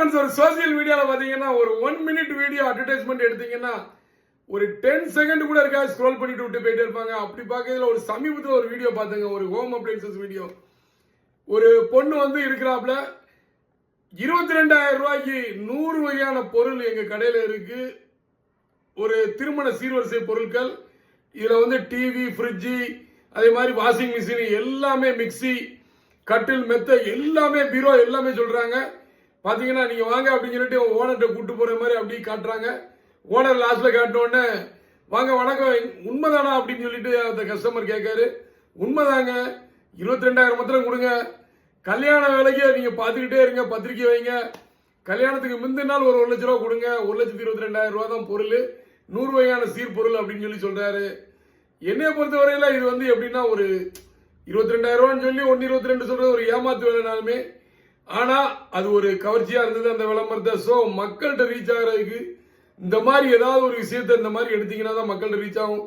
ஒரு சோசியல் மீடியால பாத்தீங்கன்னா ஒரு 1 மினிட் வீடியோ அட்வர்டைஸ்மெண்ட் எடுத்தீங்கன்னா ஒரு 10 செகண்ட் கூட இருக்கா ஸ்க்ரோல் பண்ணிட்டு விட்டு போயிட்டே இருப்பாங்க. அப்படி பார்க்கறதுல ஒரு சமீபத்தில் ஒரு வீடியோ பார்த்தேங்க, ஒரு ஹோம் அப்ளைன்சஸ் வீடியோ. ஒரு பொண்ணு வந்து இருக்கிறாப்ல 22,000 ரூபாய்க்கு 100 வகையான பொருள் எங்க கடையில இருக்கு. ஒரு திருமண சீர்வரிசை பொருட்கள், இதுல வந்து டிவி, ஃப்ரிட்ஜ், அதே மாதிரி வாஷிங் மிஷின், எல்லாமே மிக்சி, கட்டில், மெத்த, எல்லாமே பீரோ, எல்லாமே சொல்றாங்க. பாத்தீங்கன்னா நீங்க வாங்க அப்படின்னு சொல்லிட்டு ஓனர்கிட்ட கூட்டு போற மாதிரி அப்படி காட்டுறாங்க. ஓனர் லாஸ்ட்ல காட்டின உடனே வாங்க வணக்கம் உண்மைதானா அப்படின்னு சொல்லிட்டு அந்த கஸ்டமர் கேட்காரு. உண்மைதாங்க, 22,000 மாத்திரம் கொடுங்க, கல்யாண வேலைக்கு நீங்க பாத்துக்கிட்டே இருங்க, பத்திரிக்கை வைங்க, கல்யாணத்துக்கு முந்தின நாள் ஒரு 1 லட்ச ரூபா கொடுங்க, 1,22,000 ரூபா தான் பொருள், 100 வகையான சீர்பொருள் அப்படின்னு சொல்லி சொல்றாரு. என்னைய பொறுத்தவரையில இது வந்து எப்படின்னா ஒரு 22,000 ரூபான்னு சொல்லி 1,22 சொல்றது ஒரு ஏமாத்து வேலைனாலுமே, ஆனா அது ஒரு கவர்ச்சியா இருந்தது அந்த விளம்பரத்தை. சோ மக்கள்கிட்ட ரீச் ஆகிறதுக்கு இந்த மாதிரி ஏதாவது ஒரு விஷயத்த இந்த மாதிரி எடுத்தீங்கன்னா தான் மக்கள்கிட்ட ரீச் ஆகும்.